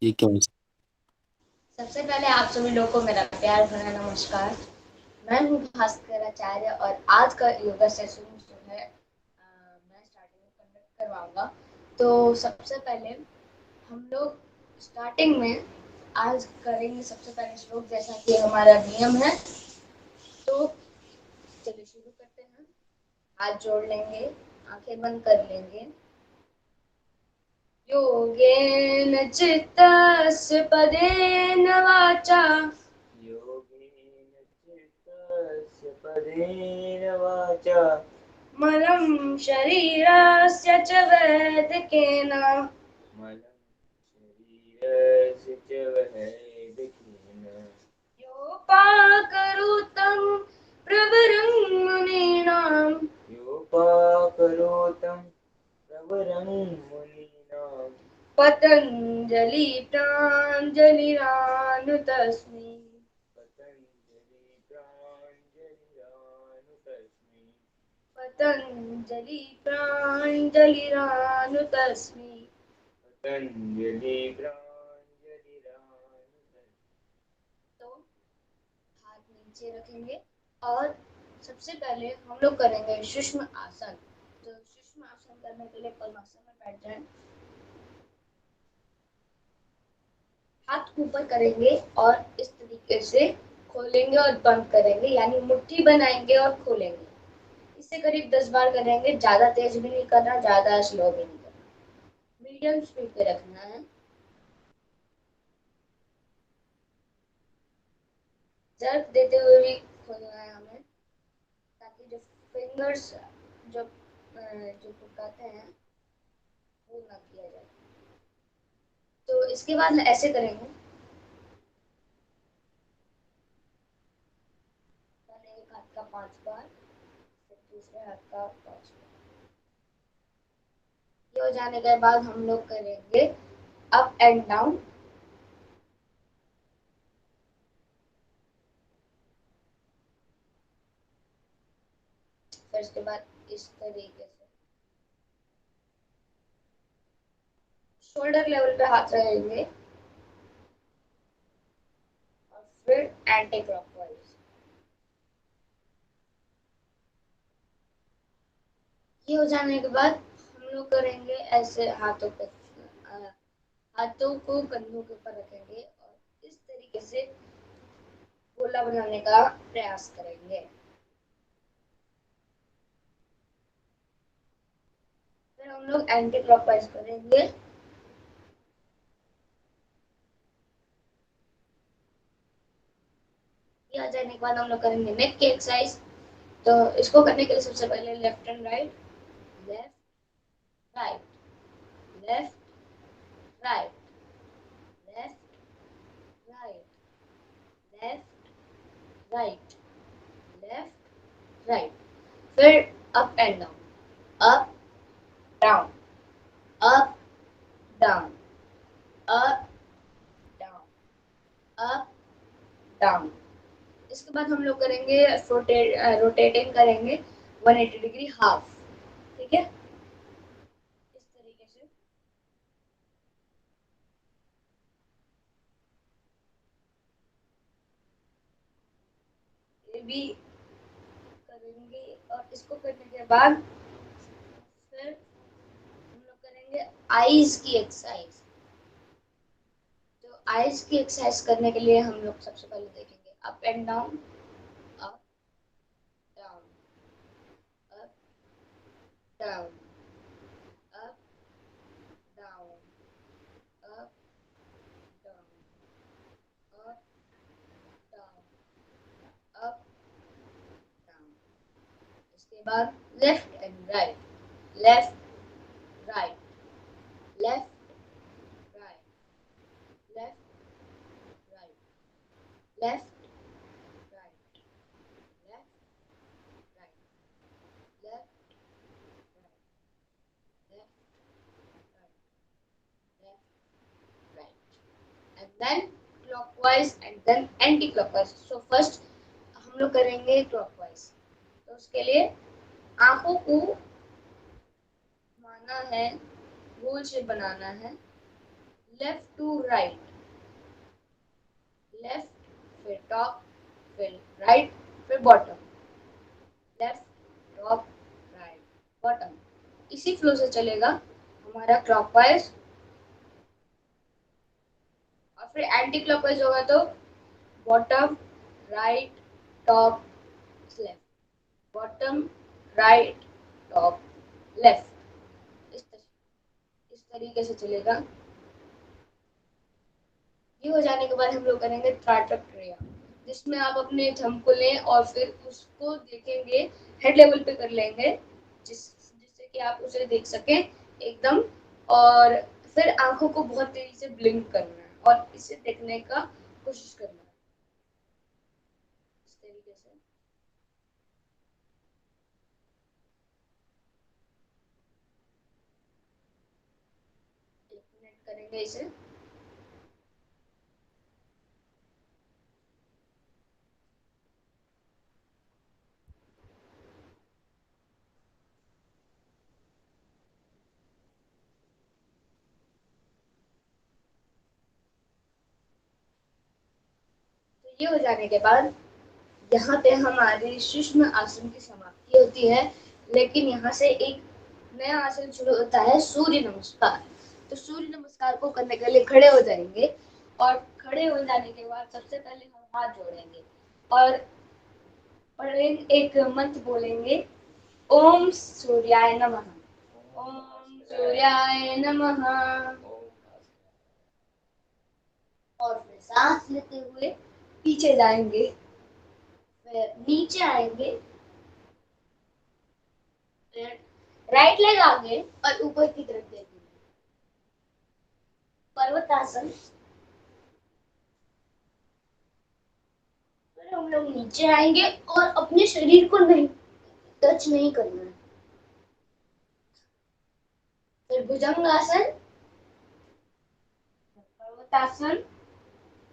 ये क्या है? सबसे पहले आप सभी लोगों को मेरा प्यार भरा नमस्कार। मैं हूँ भास्कर आचार्य और आज का योगा सेशन जो है मैं स्टार्टिंग में कंडक्ट करवाऊंगा। तो सबसे पहले हम लोग स्टार्टिंग में आज करेंगे सबसे पहले श्लोक जैसा कि हमारा नियम है। तो चलिए शुरू करते हैं। हाथ जोड़ लेंगे, आंखें बंद कर लेंगे। योगेन चित्तस्य पदेन वाचा योगेन चित्तस्य पदेन वाचा मलं शरीरस्य च वैदिकेन मलं शरीरस्य च वैदिकेन योपाकरोतं प्रवरं मुनीनां योपाकरोतं प्रवरं मुनीनां पतञ्जलि प्राञ्जलिरानुतस्मि। पतञ्जलि प्राञ्जलिरानुतस्मि पतञ्जलि प्राञ्जलिरानुतस्मि। पतञ्जलि प्राञ्जलिरानुतस्मि। तो हाथ नीचे रखेंगे और सबसे पहले हम लोग करेंगे सूक्ष्म आसन। तो सूक्ष्म आसन करने के लिए पद्मासन में बैठ जाएं। हाथ ऊपर करेंगे और इस तरीके से खोलेंगे और बंद करेंगे, यानी मुट्ठी बनाएंगे और खोलेंगे। इसे करीब 10 बार करेंगे। ज्यादा तेज भी नहीं करना, ज्यादा स्लो भी नहीं करना, मीडियम स्पीड पे रखना है। जर्क देते हुए भी खोलना है हमें, ताकि जो फिंगर्स जो जो पकाते हैं वो ना किया जाए। तो इसके बाद ऐसे करेंगे। पहले एक हाथ का 5 बार, फिर दूसरे हाथ का 5 बार। ये हो जाने के बाद हम लोग करेंगे अप एंड डाउन। फिर इसके बाद इस तरीके से शोल्डर लेवल पे हाथ रहेंगे और फिर एंटी क्लॉकवाइज। ये हो जाने के बाद हम लोग करेंगे ऐसे हाथों पे, हाथों को कंधों के ऊपर रखेंगे और इस तरीके से गोला बनाने का प्रयास करेंगे। फिर हम लोग एंटी क्लॉकवाइज करेंगे। ये आ जाने के बाद हम लोग करेंगे नेक की एक्सरसाइज। तो इसको करने के लिए सबसे पहले left and right, left right, left right, left right, left right, left right. फिर up and down, up down, up down, up down, up down. इसके बाद हम लोग करेंगे रोटेटिंग करेंगे 180 डिग्री हाफ। ठीक है, इस तरीके से। ये भी करेंगे और इसको करने के बाद फिर हम लोग करेंगे आईज की एक्सरसाइज। तो आईज की एक्सरसाइज करने के लिए हम लोग सबसे पहले देखेंगे up and down, up down, up down, up down, up down, up down, up down. इसके बाद left and right, left right, left right, left right, left right, left right, left right, left right, left right, and then clockwise and then anticlockwise. So first हम लोग करेंगे clockwise. तो उसके लिए आंखों को घुमाना है, गोल शेप बनाना है, लेफ्ट टू राइट, लेफ्ट फिर टॉप फिर राइट फिर bottom, left top right bottom. इसी फ्लो से चलेगा हमारा क्लॉकवाइज, और फिर एंटी क्लॉकवाइज होगा तो bottom right top left, bottom right top left, इस तरीके से चलेगा। ये हो जाने के बाद हम लोग करेंगे त्राटक क्रिया, जिसमें आप अपने थंब को लें और फिर उसको देखेंगे, हेड लेवल पे कर लेंगे, जिससे कि आप उसे देख सकें एकदम, और फिर आंखों को बहुत तेजी से ब्लिंक करना है और इसे देखने का कोशिश करना है इस तरीके से। एक मिनट करेंगे इसे। तो ये हो जाने के बाद यहाँ पे हमारी सूक्ष्म आसन की समाप्ति होती है, लेकिन यहाँ से एक नया आसन शुरू होता है, सूर्य नमस्कार। तो सूर्य नमस्कार को करने के लिए खड़े हो जाएंगे, और खड़े हो जाने के बाद सबसे पहले हम हाथ जोड़ेंगे और एक मंत्र बोलेंगे, ओम सूर्याय नमः, ओम सूर्याय नमः, और फिर सांस लेते हुए पीछे जाएंगे, फिर नीचे आएंगे, राइट लेग आगे और ऊपर की तरफ देखेंगे, पर्वतासन। फिर हम लोग नीचे आएंगे और अपने शरीर को नहीं टच नहीं करना है। फिर भुजंगासन, पर्वतासन,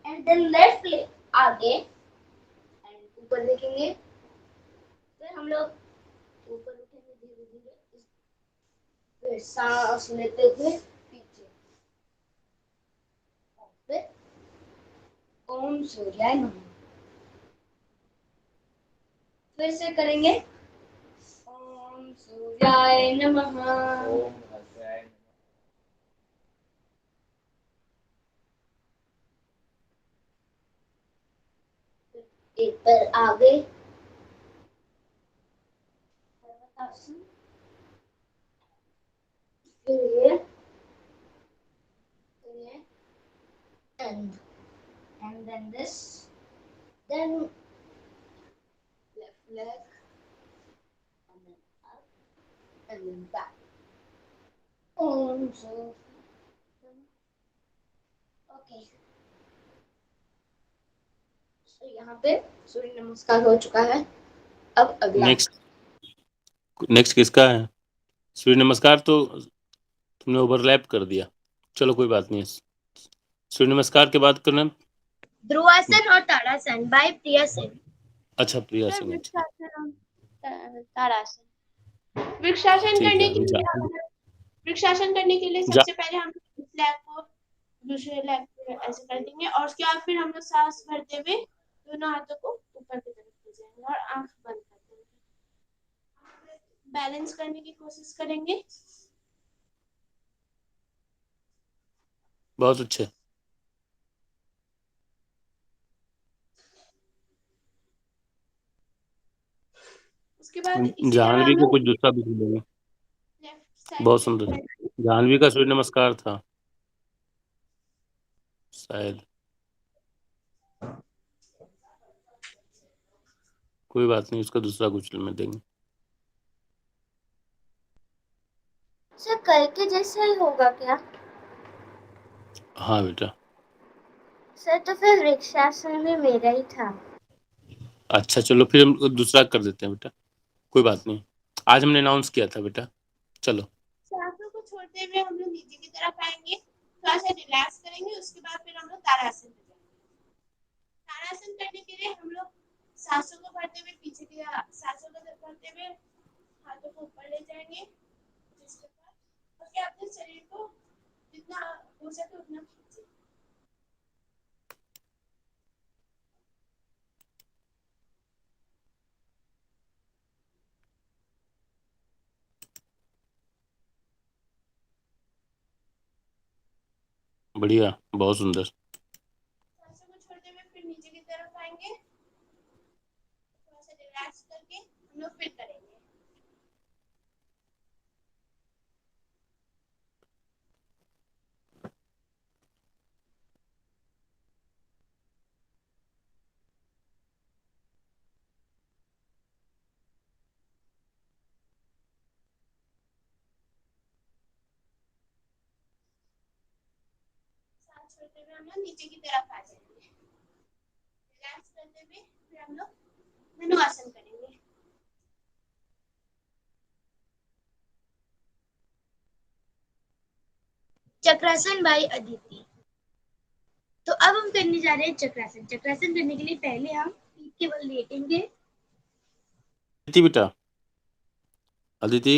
एंड देन लेफ्ट लेग आगे एंड ऊपर देखेंगे। फिर हम लोग ऊपर उठेंगे धीरे धीरे, फिर सांस लेते हुए पीछे, और फिर ओम सूर्याय नमः। फिर से करेंगे, ओम सूर्याय नमः, ओम हर्षाय नमः। एक पैर आगे, पर्वतासन, फिर ये and then this, then left leg, and then up, and then back. So okay. So यहाँ पे सूर्य नमस्कार हो चुका है। अब अगला नेक्स्ट नेक्स्ट किसका है? सूर्य नमस्कार तो तुमने ओवरलैप कर दिया, चलो कोई बात नहीं। सूर्य नमस्कार के बाद करना। ध्रुवासन और ताड़ासन बाय प्रिया सेन। अच्छा प्रिया सर सिंह, अच्छा वृक्षासन ठीक करने है। के लिए वृक्षासन करने के लिए सबसे पहले हम इस लेग को दूसरे लेग पे ऐसे कर देंगे, और उसके बाद फिर हम लोग सांस भरते हुए दोनों हाथों को ऊपर की तरफ ले जाएंगे और आंख बंद कर देंगे। बैलेंस करने की कोशिश करेंगे। बहुत अच्छे। उसके बाद इसी तरह जाह्नवी हम को लोग कुछ दूसरा भी बोलेंगे। लेफ्ट साइड बहुत पे सुंदर। जाह्नवी का सूर्य नमस्कार था शायद, कोई बात नहीं, उसका दूसरा कुछ में देंगे। सर करके जैसा ही होगा क्या? हाँ बेटा। सर तो फिर वृक्षासन भी मेरा ही था। अच्छा चलो फिर हम दूसरा कर देते हैं बेटा, कोई बात नहीं। आज हमने अनाउंस किया था बेटा। चलो सांसों को छोड़ते हुए हम लोग नीचे की तरफ आएंगे, थोड़ा सा रिलैक्स करेंगे, उसके बाद फिर हम लोग ताड़ासन पे जाएंगे। ताड़ासन करने के लिए हम लोग सांसों को भरते हुए पीछे की सांसों को भरते हुए हाथों को ऊपर ले जाएंगे, जिसके बाद उसके अपने शरीर को जितना हो सके उतना कीजिए। बढ़िया, बहुत सुंदर। सांसों को छोड़ते हुए फिर नीचे की तरफ आएंगे, थोड़ा सा रिलैक्स करके हम लोग फिर करेंगे। सांस छोड़ते हुए हम लोग नीचे की तरफ आ जाएंगे, रिलैक्स करते हुए फिर हम लोग धनुरासन करेंगे। चक्रासन बाय अदिति। तो अब हम करने जा रहे हैं चक्रासन। चक्रासन करने के लिए पहले हम पीठ के बल लेटेंगे। अदिति बेटा, अदिति,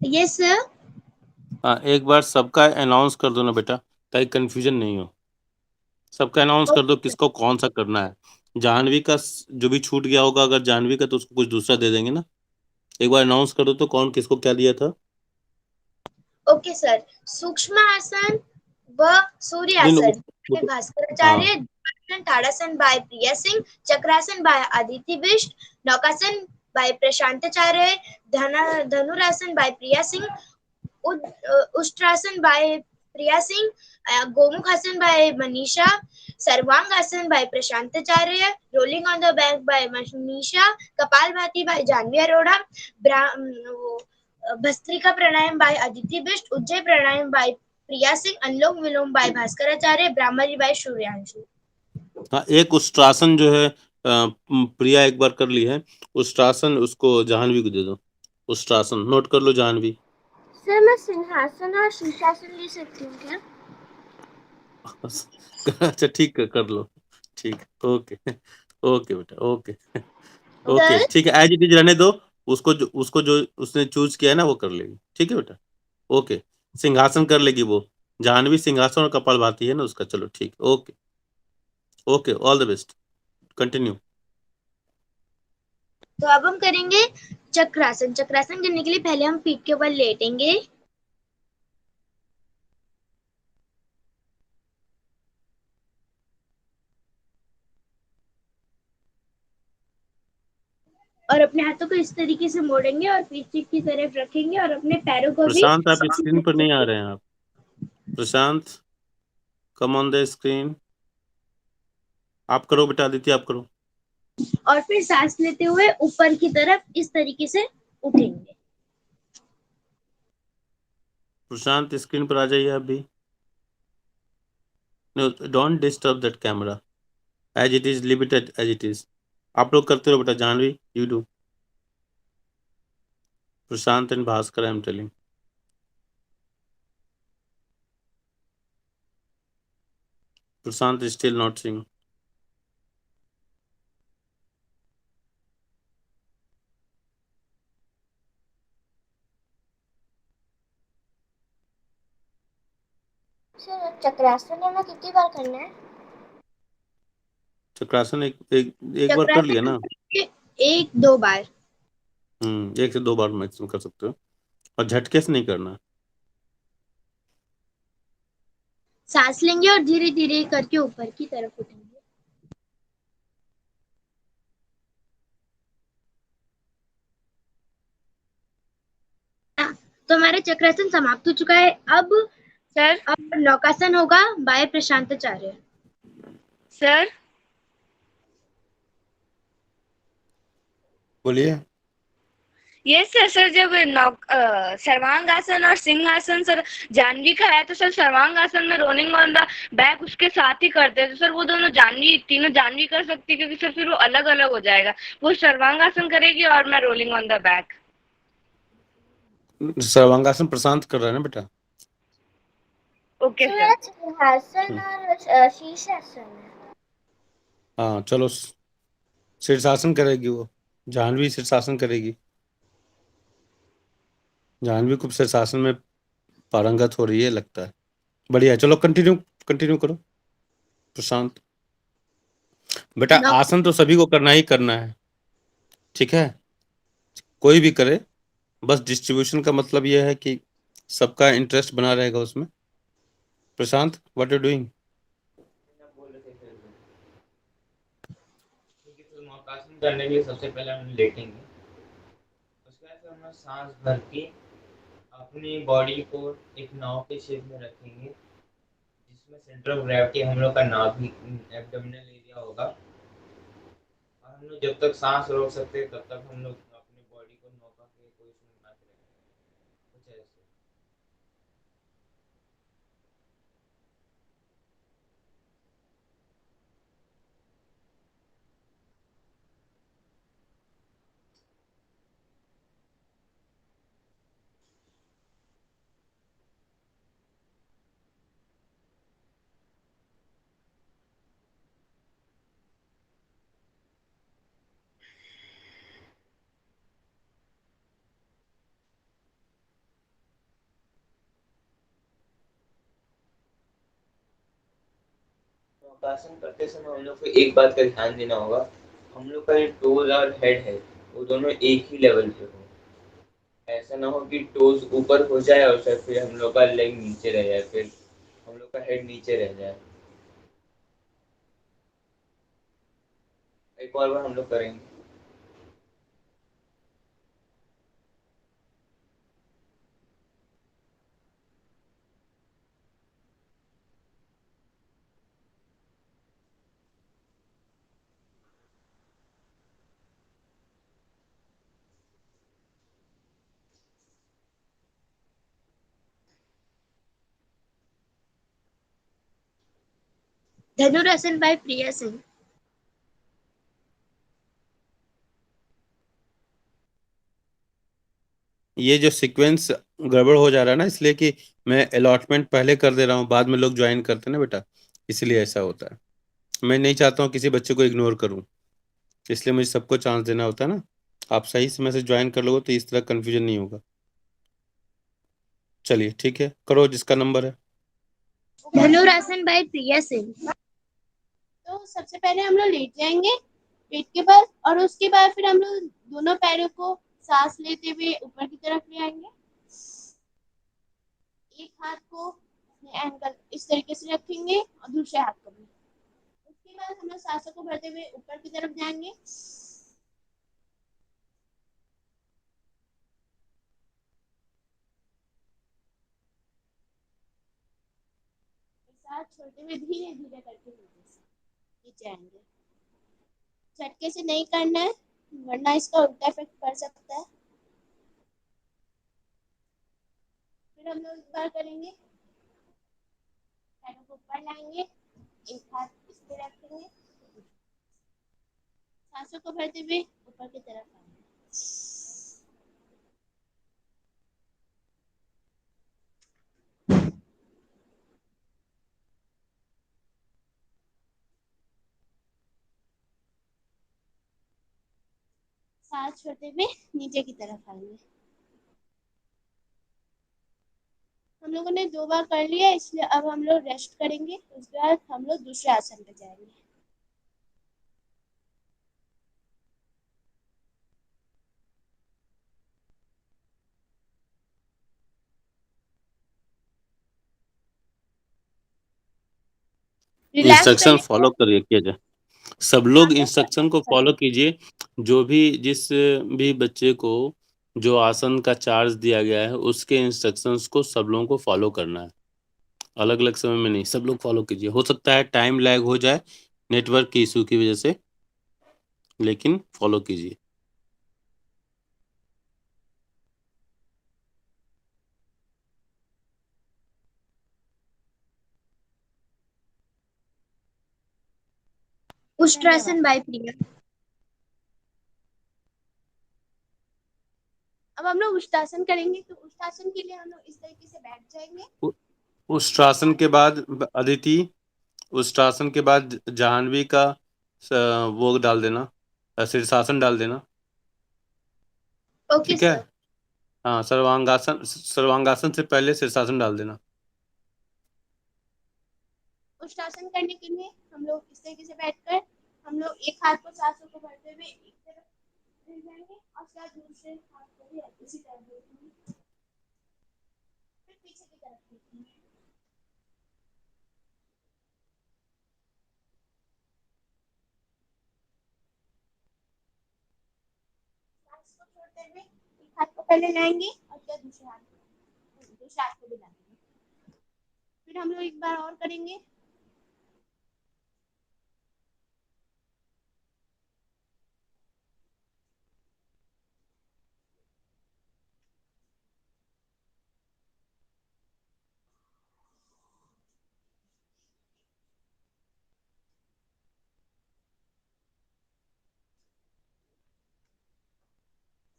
यस सर। हाँ एक बार सबका अनाउंस कर दो ना बेटा, ताकि कंफ्यूजन नहीं हो। सबका अनाउंस कर दो किसको कौन सा करना है। जाह्नवी का जो भी छूट गया होगा, अगर जाह्नवी का, तो उसको कुछ दूसरा दे देंगे ना। एक बार अनाउंस कर दो तो कौन किसको क्या दिया था। Okay sir. सूक्ष्म आसन व सूर्य नहीं आसन वो- हाँ Bhaskaracharya, Tadasana by Priya Singh, Chakrasana by Aditi Bisht, Naukasana by Prashantacharya, Dhanurasana by Priya Singh, Ushtrasana by Priya Singh, Gomukhasana by Manisha, Sarvangasana by Prashantacharya, rolling on the back by Manisha, Kapalbhati by Jahnavi Arora, Bhastrika Pranayama by Aditi Bisht, Ujjayi Pranayama by Priya Singh, Anulom Vilom by Bhaskaracharya, Bhramari by Suryanshu. हाँ, एक उष्ट्रासन जो है प्रिया एक बार कर ली है। उष्ट्रासन उसको जाह्नवी को दे दो। उष्ट्रासन नोट कर लो जाह्नवी। सर मैं सिंहासन और शीर्षासन ले सकती हूँ क्या? अच्छा ठीक है, कर लो। ठीक, ओके। ओके बेटा, ओके। ओके सर ठीक है, एज इट इज रहने दो। उसको जो उसने चूज किया है ना, वो कर लेगी। ठीक है बेटा, ओके। सिंहासन कर लेगी वो। जाह्नवी सिंहासन और कपालभाति है ना उसका। चलो ठीक, okay. Okay, all the best, continue. तो अब हम करेंगे चक्रासन। चक्रासन करने के लिए पहले हम पीठ के बल लेटेंगे। और अपने हाथों को इस तरीके से मोड़ेंगे और पीठ की तरफ रखेंगे और अपने पैरों को भी प्रशांत, आप स्क्रीन पर नहीं आ रहे हैं आप। प्रशांत, कम ऑन द स्क्रीन। आप करो बेटा, आदित्य आप करो। और फिर सांस लेते हुए ऊपर की तरफ इस तरीके से उठेंगे। प्रशांत स्क्रीन पर आ जाइए आप भी। No, don't disturb that camera, as it is, limited as it is. आप लोग करते रहो बेटा। Jahnavi, you do. Prashant and Bhaskar, I am telling. Prashant is still not seeing. Sir Chakrasana में कितनी बार करना है? चक्रासन एक बार कर लिया ना। एक दो बार। 1 से 2 बार मैक्सिमम कर सकते हो, और झटके से नहीं करना। सांस लेंगे और धीरे धीरे करके ऊपर की तरफ उठेंगे। तो हमारा चक्रासन समाप्त हो चुका है। अब नौकासन होगा बाय प्रशांताचार्य। सर बोलिए। ये सर जब सर्वांगासन और सिंहासन सर जाह्नवी का है, तो सर सर्वांगासन में रोलिंग ऑन द बैक उसके साथ ही करते हैं, तो सर वो दोनों जाह्नवी, तीनों जाह्नवी कर सकती है, क्योंकि सर फिर वो अलग अलग हो जाएगा। वो सर्वांगासन करेगी और मैं rolling on the back. Sarvangasana Prashant कर रहा है ना बेटा। Okay sir sir. मेरा सिंहासन और शीर्षासन है। हाँ चलो, शीर्षासन करेगी वो। जाह्नवी शीर्षासन करेगी। जाह्नवी को शीर्षासन में पारंगत हो रही है लगता है। बढ़िया, चलो कंटिन्यू करो प्रशांत। बेटा आसन तो सभी को करना ही करना है, ठीक है, कोई भी करे, बस डिस्ट्रीब्यूशन का मतलब यह है कि सबका इंटरेस्ट बना रहेगा उसमें। प्रशांत, व्हाट यू डूइंग? बोल रहे थे फिर ठीक है, तो नौकासन करने के लिए सबसे पहले हम लेटेंगे, उसके बाद फिर हम लोग सांस भर के अपनी बॉडी को एक नाव के शेप में रखेंगे, जिसमें सेंटर ऑफ ग्रेविटी हम लोग का नाभि एब्डोमिनल एरिया होगा, और हम लोग जब तक सांस रोक सकते हैं तब तक हम लोग अपनी बॉडी को नौका के पोजीशन में बनाते रहेंगे, कुछ ऐसे। नौकासन करते समय हम लोग को एक बात का ध्यान देना होगा, हम लोग का जो टोज और हेड है वो दोनों एक ही लेवल पे हो, ऐसा ना हो कि टोज ऊपर हो जाए और फिर हम लोग का लेग नीचे रह जाए, फिर हम लोग का हेड नीचे रह जाए। एक और बार हम लोग करेंगे। धनुरासन by Priya Singh. ये जो सीक्वेंस गड़बड़ हो जा रहा है ना, इसलिए कि मैं अलॉटमेंट पहले कर दे रहा हूँ, बाद में लोग ज्वाइन करते हैं ना बेटा, इसलिए ऐसा होता है। मैं नहीं चाहता हूँ किसी बच्चे को इग्नोर करूँ, इसलिए मुझे सबको चांस देना होता है ना। आप सही समय से ज्वाइन कर लोगे तो इस तरह कन्फ्यूजन नहीं होगा। चलिए ठीक है, करो जिसका नंबर है। धनुरासन by Priya Singh. तो सबसे पहले हम लोग लेट जाएंगे पेट के बल, और उसके बाद फिर हम लोग दोनों पैरों को सांस लेते हुए ऊपर की तरफ ले आएंगे। एक हाथ को अपने एंकल इस तरीके से रखेंगे और दूसरे हाथ को भी। उसके बाद हम लोग सांसों को भरते हुए ऊपर की तरफ जाएंगे। सांस छोड़ते हुए धीरे धीरे करके नीचे आएंगे। झटके से नहीं करना है, वरना इसका उल्टा इफेक्ट पड़ सकता है। फिर हम लोग एक बार करेंगे, पैरों को ऊपर लाएंगे, एक हाथ इस पे रखेंगे, सांसों को भरते हुए ऊपर की तरफ आएंगे। सांस छोड़ते हुए नीचे की तरफ आएंगे। हम लोगों ने 2 बार कर लिया, इसलिए अब हम लोग रेस्ट करेंगे, उसके बाद हम लोग दूसरे आसन पे जाएंगे। रिलैक्स इंस्ट्रक्शन करिए। फॉलो करिए, किया जाए, सब लोग इंस्ट्रक्शन को फॉलो कीजिए। जो भी जिस भी बच्चे को जो आसन का चार्ज दिया गया है उसके इंस्ट्रक्शंस को सब लोगों को फॉलो करना है, अलग अलग समय में नहीं, सब लोग फॉलो कीजिए। हो सकता है टाइम लैग हो जाए नेटवर्क की इशू की वजह से, लेकिन फॉलो कीजिए। Ustrasan by Priya. अब हम लोग उष्टासन करेंगे, तो उष्टासन के लिए हम लोग इस तरीके से बैठ जाएंगे। उष्ट्रासन के बाद अदिति, उष्ट्रासन के बाद जाह्नवी का वो डाल देना, शीर्षासन डाल देना, Okay, ठीक है। sir. हाँ, सर्वांगासन से पहले शीर्षासन डाल देना। उष्टासन करने के लिए हम लोग इस तरीके से बैठकर हम लोग एक हाथ को सांसों को भरते हुए एक तरफ ले जाएंगे और उसके बाद दूसरे हाथ को भी इसी तरह देखेंगे, फिर पीछे की तरफ देखेंगे। सांस को छोड़ते हुए एक हाथ को पहले लाएंगे और फिर दूसरे हाथ को भी लाएंगे। फिर हम लोग एक बार और करेंगे।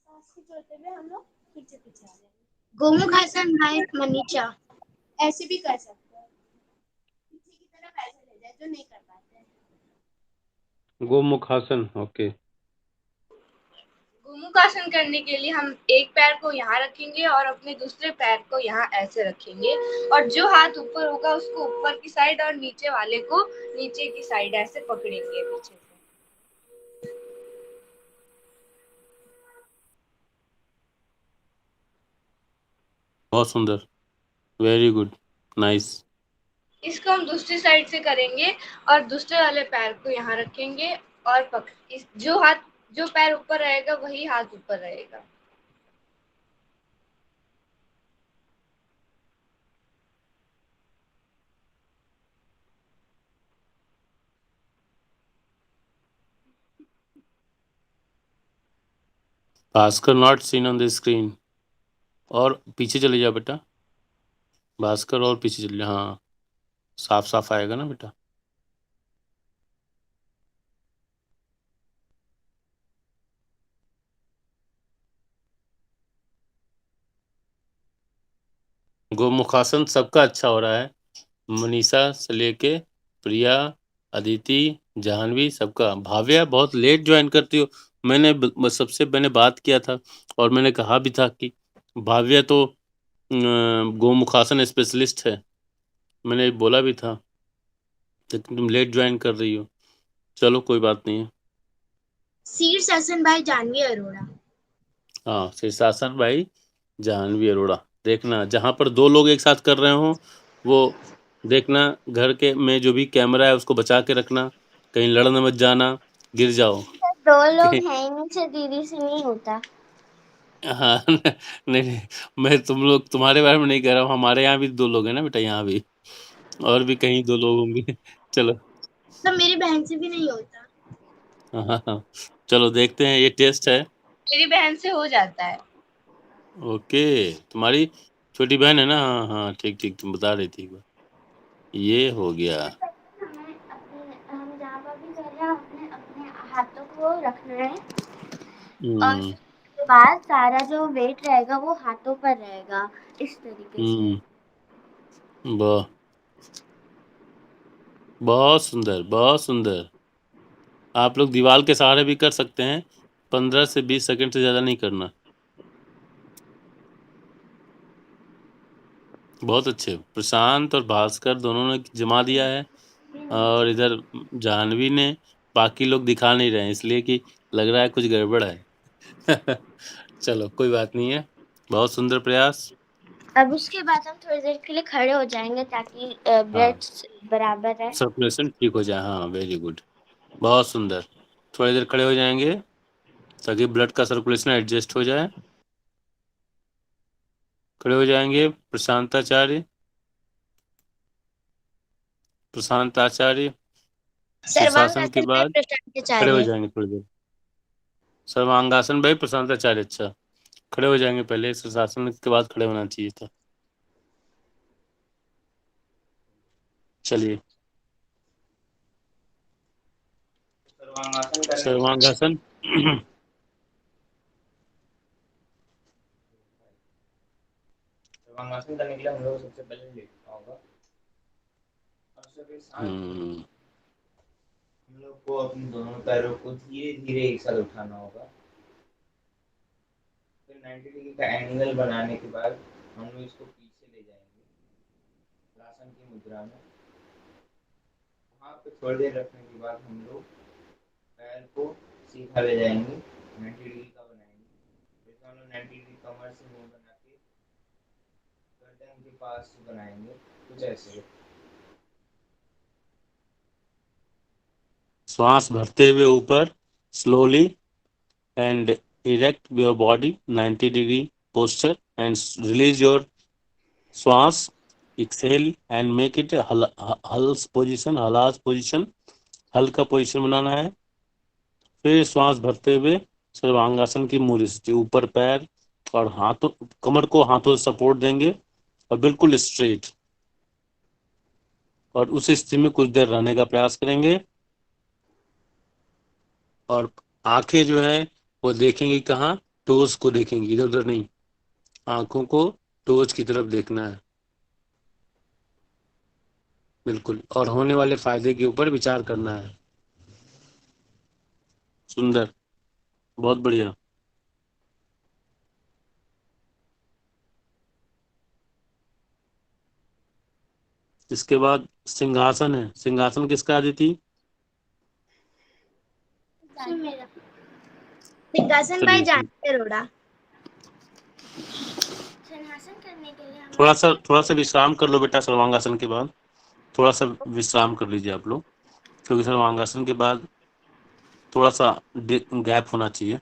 सांस को छोड़ते हुए हम लोग पीछे पीछे आ जाएंगे। गोमुखासन बाय मनीषा। ऐसे भी कर सकते हैं, पीछे की तरफ ऐसे ले जाए जो नहीं कर पाते हैं। गोमुखासन, ओके। गोमुखासन करने के लिए हम एक पैर को यहाँ रखेंगे और अपने दूसरे पैर को यहाँ ऐसे रखेंगे और जो हाथ ऊपर होगा उसको ऊपर की साइड और नीचे वाले को नीचे की साइड ऐसे पकड़ेंगे पीछे से। बहुत सुंदर, वेरी गुड, नाइस। इसको हम दूसरी साइड से करेंगे और दूसरे वाले पैर को यहाँ रखेंगे और जो पैर ऊपर रहेगा वही हाथ ऊपर रहेगा। Bhaskar not seen on the screen. और पीछे चले जाओ बेटा, भास्कर, और पीछे चले जाओ। हाँ, साफ साफ आएगा ना बेटा। गोमुखासन सबका अच्छा हो रहा है, मनीषा से लेके प्रिया, अदिति, जाह्नवी, सबका। भाव्या बहुत लेट ज्वाइन करती हो। सबसे मैंने बात किया था और मैंने कहा भी था कि भाव्या तो गोमुखासन स्पेशलिस्ट है, मैंने बोला भी था, लेकिन तुम लेट ज्वाइन कर रही हो। चलो कोई बात नहीं है। शीर्षासन बाय जानवी अरोड़ा। हाँ, शीर्षासन भाई जाह्नवी अरोड़ा। देखना जहां पर दो लोग एक साथ कर रहे हो वो देखना, घर के में जो भी कैमरा है उसको बचा के रखना, कहीं लड़ने मत जाना, गिर जाओ। दो लोग हैं ही नहीं से दीदी से नहीं होता। हाँ नहीं नहीं, मैं तुम्हारे बारे में नहीं कह रहा हूँ, हमारे यहाँ भी दो लोग हैं ना बेटा, यहाँ भी और भी कहीं दो लोग होंगे। चलो। तो मेरी बहन से भी नहीं होता। हाँ हाँ हाँ, चलो देखते हैं, ये टेस्ट है। मेरी बहन से हो जाता है। ओके, तुम्हारी छोटी बहन है ना? हाँ हाँ, ठीक ठीक, तुम बता रही थी एक बार। ये हो गया। हम जहाँ पर भी कर रहे हैं अपने अपने हाथों को रखना है और हम्म उसके बाद सारा जो वेट रहेगा वो हाथों पर रहेगा इस तरीके से। वाह, बहुत सुंदर, बहुत सुंदर। आप लोग दीवार के सहारे भी कर सकते हैं, 15 से 20 सेकंड से ज्यादा नहीं करना। बहुत अच्छे, प्रशांत और भास्कर दोनों ने जमा दिया है और इधर जाह्नवी ने। बाकी लोग दिखा नहीं रहे हैं इसलिए कि लग रहा है कुछ गड़बड़ है। चलो कोई बात नहीं है, बहुत सुंदर प्रयास। अब उसके बाद हम थोड़ी देर के लिए खड़े हो जाएंगे ताकि हाँ, ब्लड बराबर रहे। सर्कुलेशन ठीक हो जाए। हाँ, वेरी गुड, बहुत सुंदर। थोड़ी देर खड़े हो जाएंगे ताकि ब्लड का सर्कुलेशन एडजस्ट हो जाए। खड़े हो जाएंगे प्रशांताचार्य, प्रशांताचार्य। शीर्षासन के सर्वांगासन बाय बाद खड़े हो प्रशांताचार्य। जाएंगे थोड़ी देर। सर्वांगासन भाई प्रशांताचार्य, अच्छा। खड़े हो जाएंगे पहले, शीर्षासन के बाद खड़े होना चाहिए था। चलिए, सर्वांगासन करने सर्वांगासन। सर्वांगासन करने के लिए हम लोग सबसे पहले लेटना होगा और सबके साथ हम्म हम लोग को अपने दोनों पैरों को धीरे धीरे एक साथ उठाना होगा। फिर 90 डिग्री का एंगल बनाने के बाद हम लोग इसको पीछे ले जाएंगे हलासन की मुद्रा में। वहाँ पे थोड़ी देर रखने के बाद हम लोग पैर को सीधा ले जाएंगे, 90 डिग्री का बनाएंगे। जैसे हम लोग 90 डिग्री कमर से मुंह बना के गर्दन के पास बनाएंगे, कुछ ऐसे। श्वास भरते हुए ऊपर slowly and erect your body 90 degree posture and release your श्वास, exhale and make it a hulls position, हलास position, हल्का पोजीशन बनाना है। फिर श्वास भरते हुए सर्वांगासन की मूल स्थिति, ऊपर पैर और हाथों, कमर को हाथों से सपोर्ट देंगे और बिल्कुल स्ट्रेट, और उस स्थिति में कुछ देर रहने का प्रयास करेंगे। और आंखें जो है वो देखेंगी कहाँ, टोज को देखेंगी, इधर उधर नहीं, आंखों को टोज की तरफ देखना है बिल्कुल, और होने वाले फायदे के ऊपर विचार करना है। सुंदर, बहुत बढ़िया। इसके बाद सिंहासन है। सिंहासन किसका आदिति? सिंहासन भाई चलिए जानते अरोड़ा। सिंहासन करने के लिए हमें थोड़ा सा विश्राम कर लो बेटा। सर्वांगासन के बाद थोड़ा सा विश्राम कर लीजिए आप लोग, क्योंकि सर्वांगासन के बाद थोड़ा सा गैप होना चाहिए।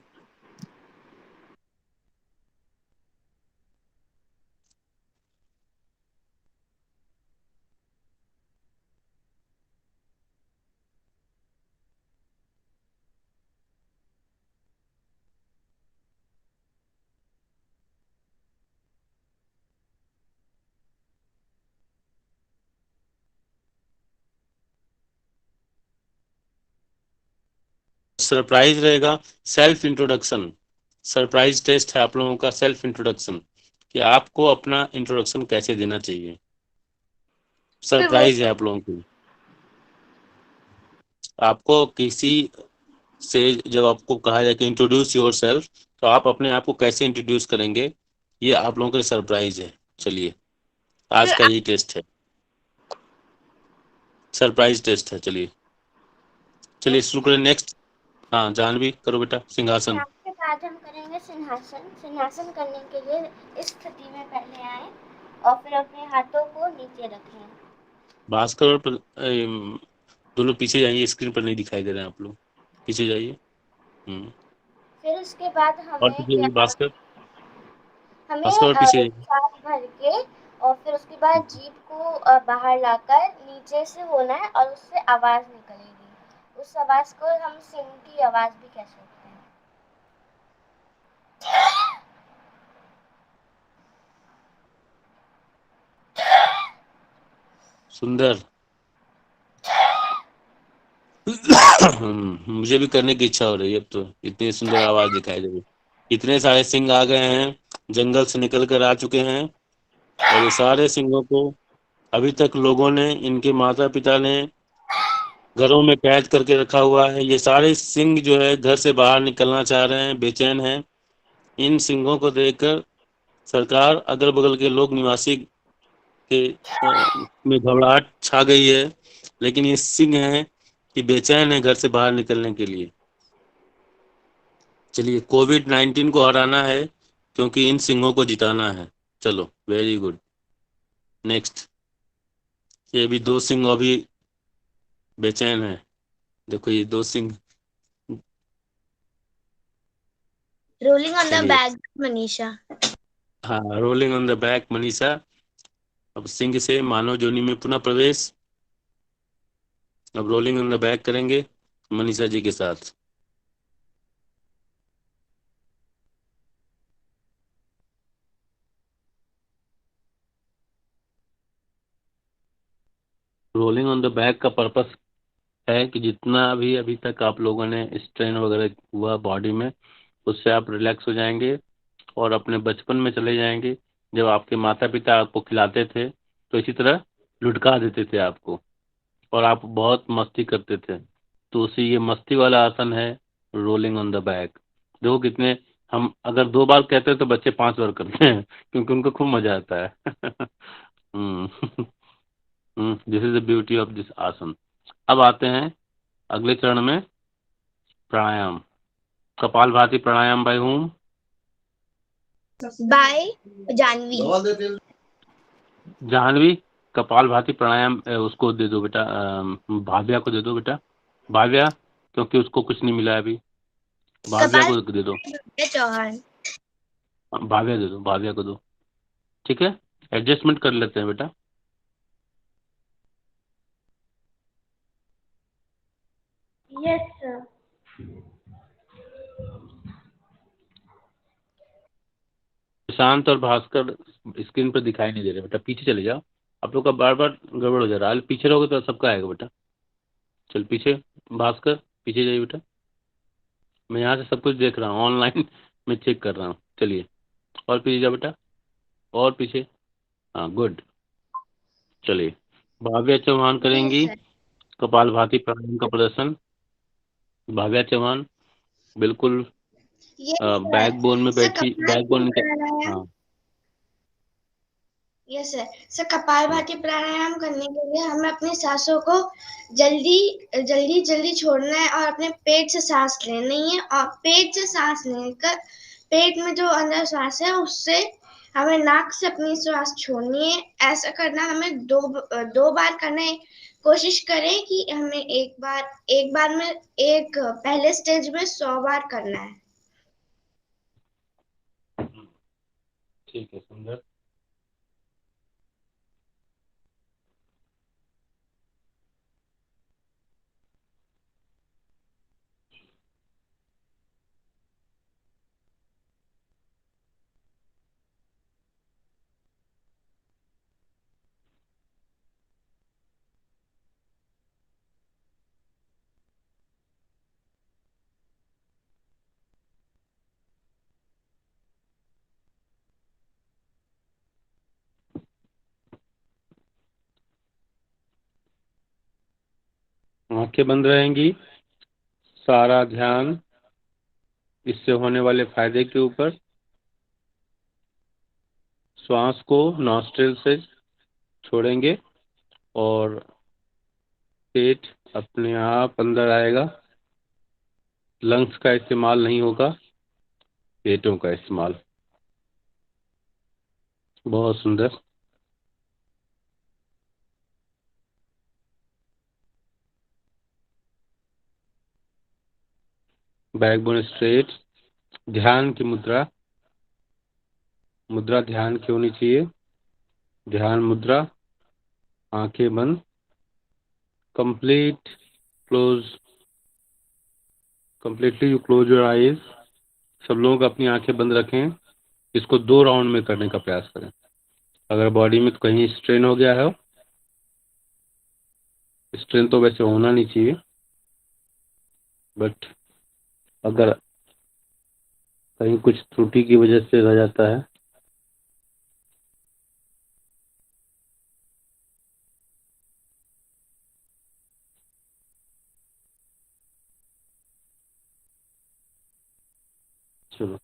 सरप्राइज रहेगा, सेल्फ इंट्रोडक्शन। सरप्राइज टेस्ट है आप लोगों का, सेल्फ इंट्रोडक्शन, कि आपको अपना इंट्रोडक्शन कैसे देना चाहिए। सरप्राइज है आप लोगों को। आपको किसी से जब आपको कहा जाए कि इंट्रोड्यूस योर सेल्फ, तो आप अपने आप को कैसे इंट्रोड्यूस करेंगे, ये आप लोगों के लिए सरप्राइज है। चलिए, आज का यही टेस्ट है, सरप्राइज टेस्ट है। चलिए चलिए शुरू करें। नेक्स्ट, हाँ जानवी करो बेटा, सिंहासन। के बाद हम करेंगे सिंहासन। सिंहासन करने के लिए इस स्थिति में पहले आए और फिर अपने हाथों को नीचे रखें। भास्कर और दोनों पीछे जाइए, स्क्रीन पर नहीं दिखाई दे रहे हैं आप लोग, पीछे जाइए। फिर उसके बाद और हमें पीछे क्या, जाइए, भास्कर, भास्कर और हमें पीछे जाइए। सांस भर के और फिर उसके बाद जीभ को बाहर लाकर नीचे से होना है और उससे आवाज निकलेगी। उस आवाज को हम सिंह की आवाज भी कह सकते हैं। सुंदर। मुझे भी करने की इच्छा हो रही है अब तो, इतनी सुंदर आवाज दिखाई दे रही। इतने सारे सिंह आ गए हैं, जंगल से निकल कर आ चुके हैं, और ये सारे सिंहों को अभी तक लोगों ने, इनके माता पिता ने घरों में कैद करके रखा हुआ है। ये सारे सिंह जो है घर से बाहर निकलना चाह रहे हैं, बेचैन हैं। इन सिंहों को देखकर सरकार, अगल बगल के लोग, निवासी के में घबराहट छा गई है, लेकिन ये सिंह हैं कि बेचैन है घर से बाहर निकलने के लिए। चलिए, कोविड-19 को हराना है, क्योंकि इन सिंहों को जिताना है। चलो, वेरी गुड। नेक्स्ट, ये भी दो सिंह अभी बेचैन है। देखो ये दो सिंह। रोलिंग ऑन द चलिए, बैग मनीषा। हाँ, rolling on the back Manisha. अब सिंह से मानव जोनी में पुनः प्रवेश। अब रोलिंग ऑन द बैक करेंगे मनीषा जी के साथ। रोलिंग ऑन द बैक का पर्पस है कि जितना भी अभी तक आप लोगों ने स्ट्रेन वगैरह हुआ बॉडी में, उससे आप रिलैक्स हो जाएंगे और अपने बचपन में चले जाएंगे, जब आपके माता पिता आपको खिलाते थे तो इसी तरह लुढ़का देते थे आपको, और आप बहुत मस्ती करते थे। तो उसी, ये मस्ती वाला आसन है रोलिंग ऑन द बैक। देखो कितने हम अगर 2 बार कहते हैं तो बच्चे 5 बार करते हैं क्योंकि उनको खूब मजा आता है। This is the beauty of this आसन। अब आते हैं अगले चरण में, Pranayama. Kapalbhati Pranayama by whom? By Jahnavi. Jahnavi. Kapalbhati प्राणायाम उसको दे दो बेटा, भाव्या को दे दो बेटा। भाव्या, क्योंकि उसको कुछ नहीं मिला है अभी। भाव्या कपाल को दे दो। चौहान। भाव्या दे दो, भाव्या को दो। ठीक है, एडजस्टमेंट कर लेते हैं बेटा। Yes sir. प्रशांत और भास्कर स्क्रीन पर दिखाई नहीं दे रहे बेटा, पीछे चले जाओ। आप लोग का बार बार गड़बड़ हो जा रहा है, पीछे रहोगे तो सबका आएगा बेटा। चल पीछे, भास्कर पीछे जाइए बेटा। मैं यहाँ से सब कुछ देख रहा हूँ, ऑनलाइन मैं चेक कर रहा हूँ। चलिए और पीछे जाओ बेटा, और पीछे। हाँ गुड। चलिए, भाव्या चौहान यस करेंगी सर। कपाल भाती प्राणायाम का प्रदर्शन। भाव्या चौहान बिल्कुल यस सर। बैकबोन में सर बैठी, कपाल बैकबोन के। प्राणायाम। हाँ यस सर। सर कपाल हाँ। भाती प्राणायाम करने के लिए हमें अपनी सांसों को जल्दी जल्दी जल्दी छोड़ना है और अपने पेट से सांस लेनी है, और पेट से सांस लेकर पेट में जो अंदर सांस है उससे हमें नाक से अपनी सांस छोड़नी है। ऐसा करना हमें दो बार करना है। कोशिश करें कि हमें एक बार में एक पहले स्टेज में 100 बार करना है। ठीक है, सुंदर। आंखें बंद रहेंगी, सारा ध्यान इससे होने वाले फायदे के ऊपर। श्वास को नॉस्ट्रिल से छोड़ेंगे और पेट अपने आप अंदर आएगा। लंग्स का इस्तेमाल नहीं होगा, पेटों का इस्तेमाल। बहुत सुंदर। Backbone straight. ध्यान की मुद्रा, मुद्रा ध्यान की होनी चाहिए। ध्यान मुद्रा, आंखें बंद, complete close, completely you close your eyes. सब लोग अपनी आंखें बंद रखें। इसको 2 राउंड में करने का प्रयास करें। अगर बॉडी में कहीं स्ट्रेन हो गया है, स्ट्रेन तो वैसे होना नहीं चाहिए, बट अगर कहीं कुछ त्रुटि की वजह से रह जाता है, चलो।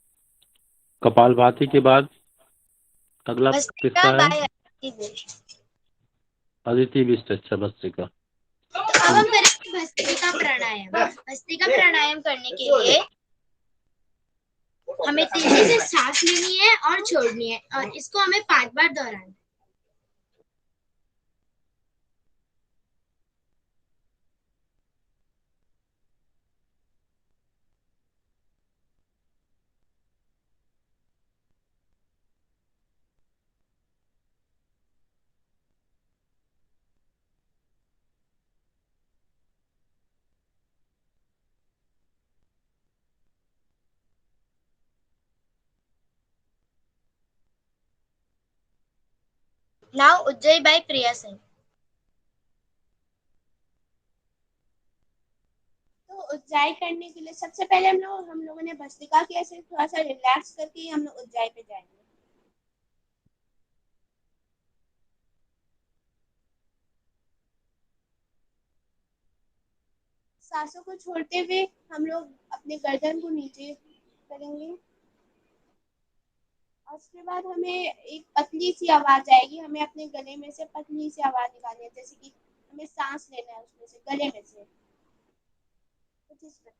कपालभाति के बाद अगला भस्त्रिका किसका है? बाय अदिति। अदिति बिष्ट। अच्छा, भस्त्रिका। तो अब हम करेंगे भस्त्रिका प्राणायाम। भस्त्रिका प्राणायाम करने के लिए हमें तेजी से सांस लेनी है और छोड़नी है, और इसको हमें 5 बार दोहराना है। Now उज्जई bye Priya Singh. तो उज्जाई करने के लिए सबसे पहले हम लोगों ने भस्त्रिका किया, ऐसे थोड़ा सा रिलैक्स करके ही हम लोग उज्जाई पे जाएंगे। सांसों को छोड़ते हुए हम लोग अपने गर्दन को नीचे करेंगे। और उसके बाद हमें एक पतली सी आवाज आएगी, हमें अपने गले में से पतली सी आवाज निकालनी है, जैसे कि हमें सांस लेना है उसमें से, गले में से, कुछ इस प्रकार।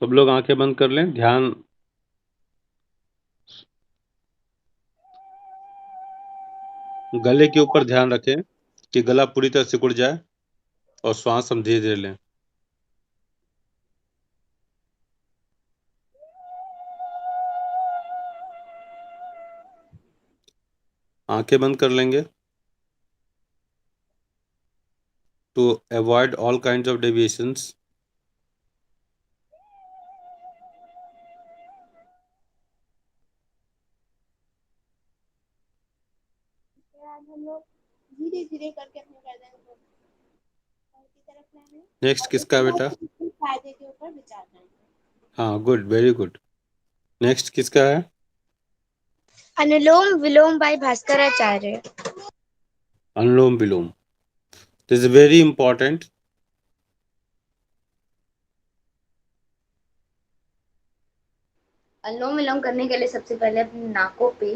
सब लोग आंखें बंद कर लें, ध्यान गले के ऊपर ध्यान रखें कि गला पूरी तरह सिकुड़ जाए और श्वास हम धीरे धीरे लें। आंखें बंद कर लेंगे to avoid all kinds of deviations. उसके बाद हम लोग धीरे धीरे करके अपने गर्दन को सर की तरफ लाएंगे नेक्स्ट और किसका उसके है बाद बेटा? किसी फायदे के ऊपर विचार करेंगे। हाँ, गुड, वेरी गुड। नेक्स्ट किसका है? Anulom Vilom by Bhaskaracharya. Anulom Vilom, this is very important. Anulom Vilom करने के लिए सबसे पहले अपनी नाकों पे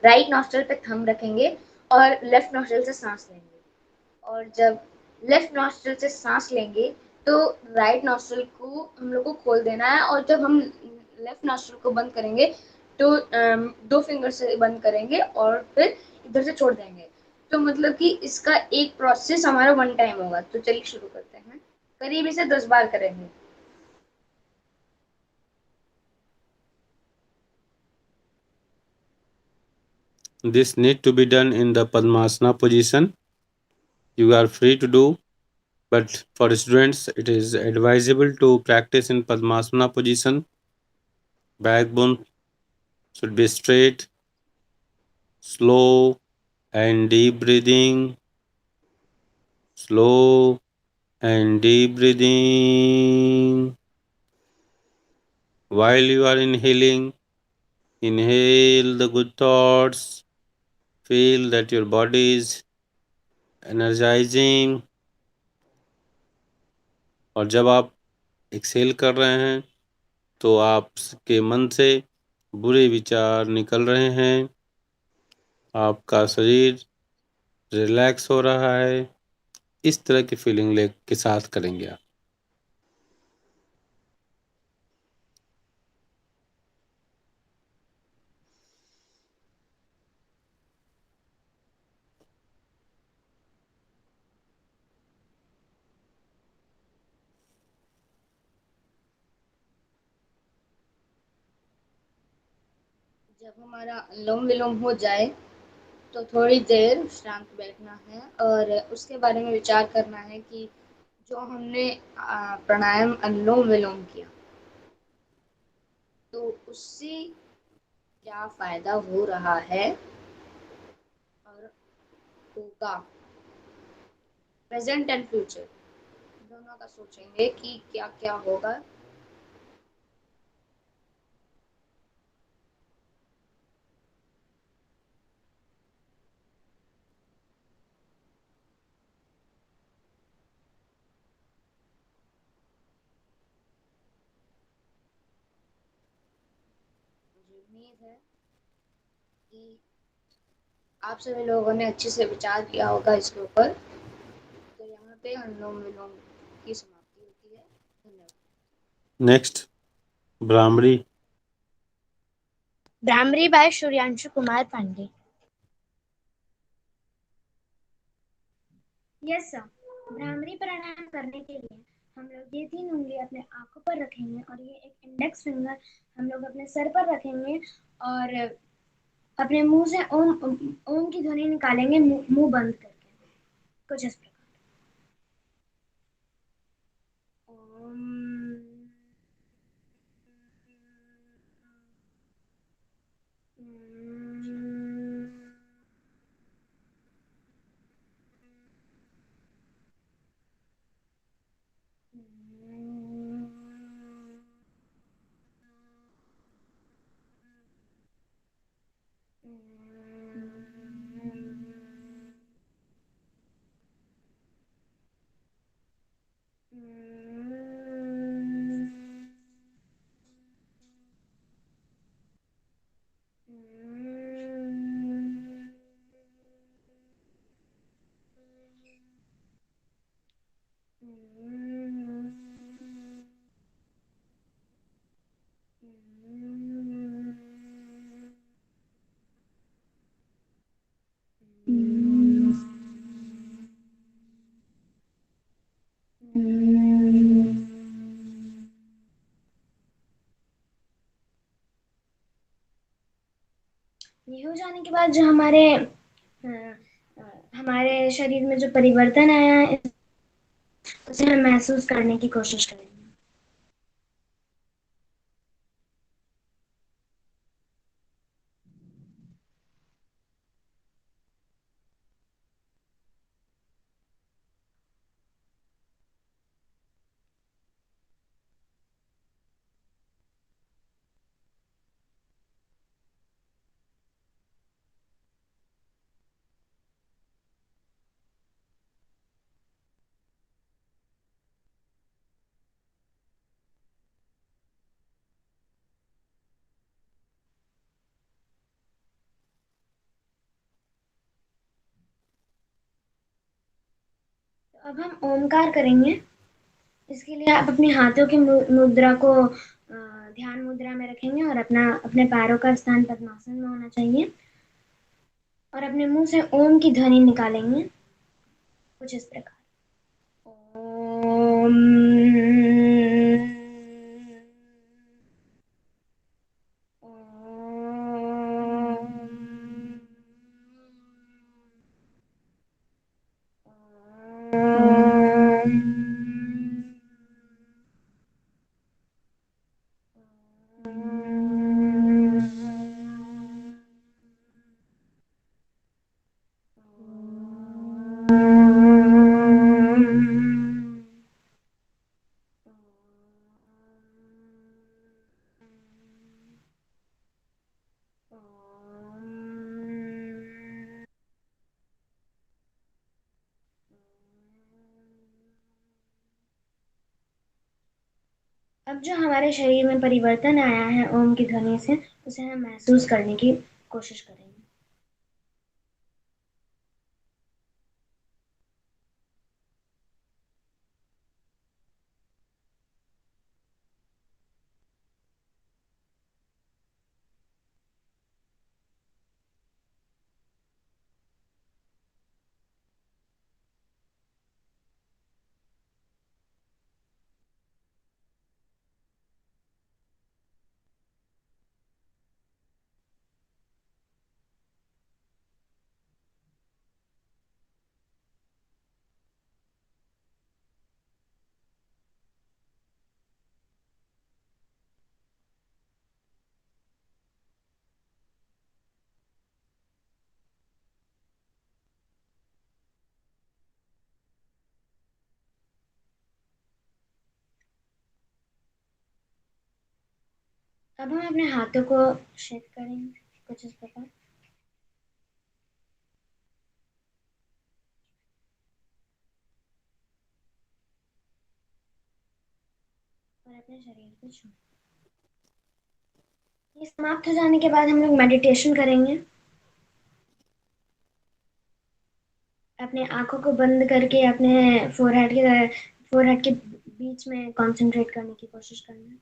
राइट नॉस्ट्रल पे थंब रखेंगे और लेफ्ट नॉस्ट्रल से सांस लेंगे। और जब लेफ्ट नॉस्ट्रल से सांस लेंगे तो राइट नॉस्ट्रल को हम लोग को खोल देना है, और जब हम लेफ्ट नॉस्ट्रल को बंद करेंगे तो दो फिंगर से बंद करेंगे और फिर इधर से छोड़ देंगे। तो मतलब कि इसका एक प्रोसेस हमारा 1 टाइम होगा। तो चलिए शुरू करते हैं। करीब इसे 10 बार करेंगे। This need to be done in the Padmasana position. You are free to do, but for students it is advisable to practice in Padmasana position. Backbone should be straight, slow and deep breathing, slow and deep breathing. While you are inhaling, inhale the good thoughts. Feel that your body is energizing. और जब आप Excel कर रहे हैं तो आपके मन से बुरे विचार निकल रहे हैं, आपका शरीर रिलैक्स हो रहा है। इस तरह की फीलिंग ले के साथ करेंगे आप। जब हमारा अनुलोम विलोम हो जाए तो थोड़ी देर शांत बैठना है और उसके बारे में विचार करना है कि जो हमने प्राणायाम अनुलोम विलोम किया तो उससे क्या फायदा हो रहा है और होगा। प्रेजेंट एंड फ्यूचर दोनों का सोचेंगे कि क्या क्या होगा। मुझे उम्मीद है कि आप सभी लोगों ने अच्छे से विचार किया होगा इसके ऊपर। तो यहाँ पे अनुलोम विलोम की समाप्ति होती है। धन्यवाद। Next Bhramari. Bhramari by Suryanshu Kumar Pandey. Yes sir. Bhramari Pranayama करने के लिए हम लोग ये 3 उंगली अपने आंखों पर रखेंगे और ये एक इंडेक्स फिंगर हम लोग अपने सर पर रखेंगे और अपने मुंह से ओम ओम की ध्वनि निकालेंगे, मुंह बंद करके, कुछ इस प्रकार। ये हो जाने के बाद जो हमारे शरीर में जो परिवर्तन आया है उसे हम महसूस करने की कोशिश करेंगे। अब हम ओमकार करेंगे। इसके लिए आप अपने हाथों की मुद्रा को ध्यान मुद्रा में रखेंगे और अपने पैरों का स्थान पद्मासन में होना चाहिए और अपने मुंह से ओम की ध्वनि निकालेंगे कुछ इस प्रकार। ओम। अब जो हमारे शरीर में परिवर्तन आया है ओम की ध्वनि से उसे हम महसूस करने की कोशिश करेंगे। अब हम अपने हाथों को शेक करेंगे कुछ इस प्रकार। और अपने शरीर को छू। ये समाप्त हो जाने के बाद हम लोग मेडिटेशन करेंगे। अपने आंखों को बंद करके अपने फोरहेड के बीच में कंसंट्रेट करने की कोशिश करना है।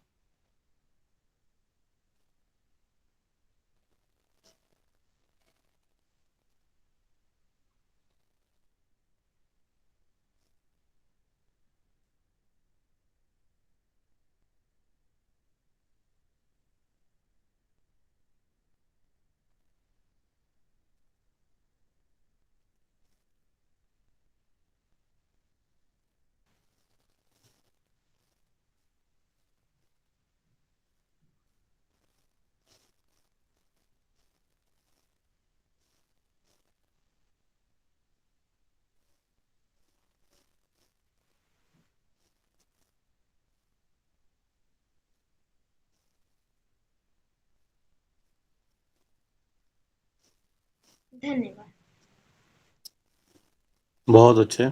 धन्यवाद। बहुत अच्छे।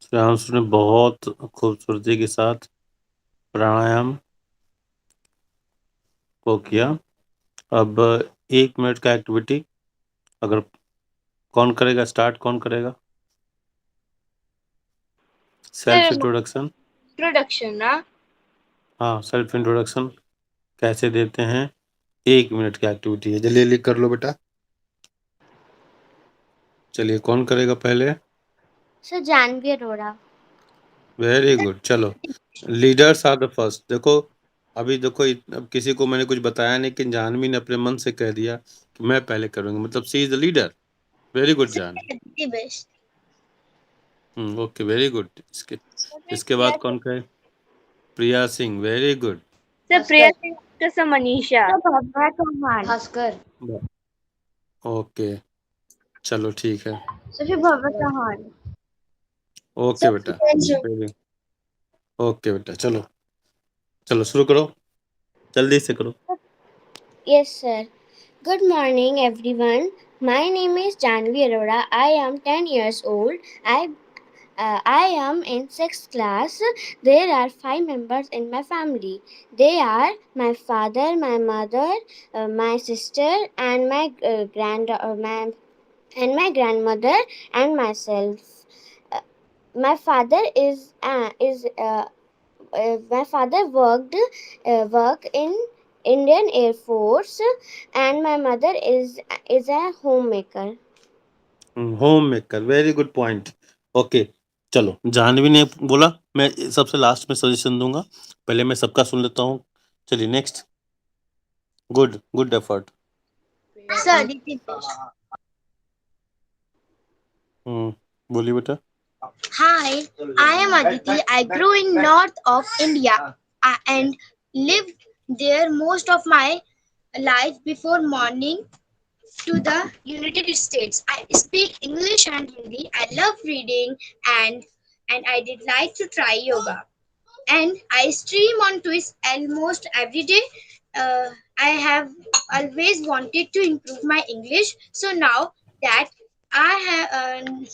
श्रेयांश ने बहुत खूबसूरती के साथ प्राणायाम को किया। अब 1 मिनट का एक्टिविटी अगर कौन करेगा, स्टार्ट कौन करेगा? Self introduction. इंट्रोडक्शन ना? हाँ, सेल्फ इंट्रोडक्शन कैसे देते हैं? 1 मिनट की एक्टिविटी है, जल्दी जल्दी कर लो बेटा। चलिए, कौन करेगा पहले? Sir Janvi Arora. Very good. चलो, लीडर्स आर द फर्स्ट। देखो, अभी देखो अब किसी को मैंने कुछ बताया नहीं कि जानवी ने अपने मन से कह दिया कि मैं पहले करूंगी, मतलब she is the leader. Very good Jahnavi. The best. Okay, very good. इसके तो फिर इसके प्रिया बाद कौन कहे? Priya Singh, very good. Sir Priya Bhaskar. Singh after sir Manisha. तो भव्या चौहान। भास्कर। ओके, चलो ठीक है। तो फिर भव्या चौहान। ओके बेटा, वेरी ओके बेटा, चलो चलो शुरू करो, जल्दी से करो। Yes, sir. Good morning, everyone. My name is Janvi Arora. I am 10 years old. I am in 6th class. There are 5 members in my family. They are my father, my mother, my sister, and my grandmother and myself. Uh, my father my father work in Indian Air Force, and my mother is a homemaker. Home maker, very good point. Okay, चलो जानवी ने बोला, मैं सबसे last में suggestion दूंगा, पहले मैं सबका सुन लेता हूँ। चलिए next. Good good effort. Sir Aditi best. बोलिए बेटा। Hi, I am Aditi. I grew in north of India and lived there most of my life before moving to the United States. I speak English and Hindi. I love reading and I did like to try yoga. And I stream on Twitch almost every day. I have always wanted to improve my English. That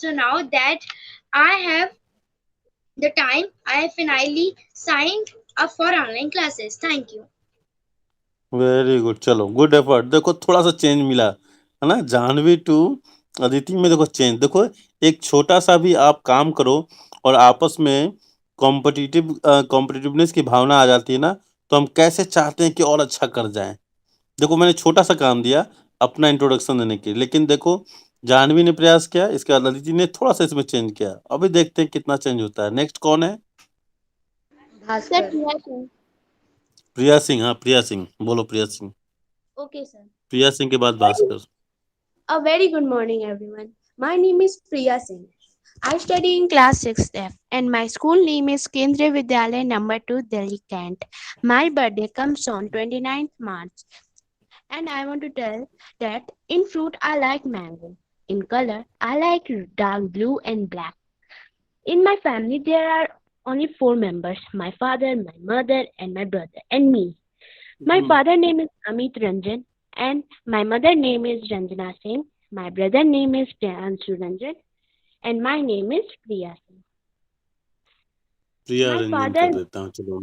so now that I have the time, I finally signed up for online classes. Thank you. Very good, चलो good effort. देखो थोड़ा सा change मिला है ना, Janvi to Aditi में देखो change. देखो एक छोटा सा भी आप काम करो और आपस में कॉम्पिटिटिवनेस की भावना आ जाती है ना, तो हम कैसे चाहते हैं कि और अच्छा कर जाएं। देखो मैंने छोटा सा काम दिया अपना इंट्रोडक्शन देने के लिए, लेकिन देखो जानवी ने प्रयास किया, इसके बाद अदिति ने थोड़ा सा इसमें चेंज किया। अभी देखते हैं कितना चेंज होता है। नेक्स्ट कौन है? सर भास्कर। प्रिया सिंह। प्रिया सिंह। हाँ प्रिया सिंह, बोलो प्रिया सिंह। Okay, sir. प्रिया सिंह के बाद Bhaskar. A very good morning, everyone. My name is Priya Singh. I study in class 6th F and my school name is Kendriya Vidyalaya number 2 Delhi Kent. My birthday comes on 29th March and I want to tell that in fruit I like mango. In color I like dark blue and black. In my family there are only 4 members: my father, my mother and my brother and me. My father name is Amit Ranjan and my mother name is Ranjana Singh. My brother name is Priyanshu Ranjan and my name is Priya Singh. Priya My Ranjan father कर देता हूँ, चलो।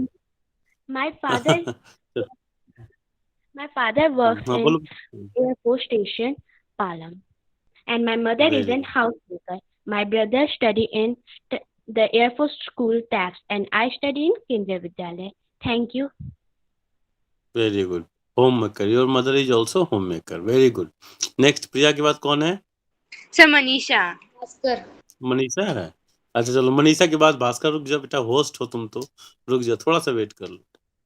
my father my father works हाँ in बोलो। Air Force Station Palam and my mother is very an good, housemaker. My brother study in the Air Force School TAPS and I study in Kendriya Vidyalaya. Thank you. Very good. Home maker, your mother is also home maker, very good. Next Priya के बाद कौन है? Sir Manisha. Bhaskar. Manisha है। अच्छा चलो, मनीषा के बाद भास्कर। रुक जाओ बेटा, होस्ट हो तुम तो, रुक जाओ थोड़ा सा वेट कर लो।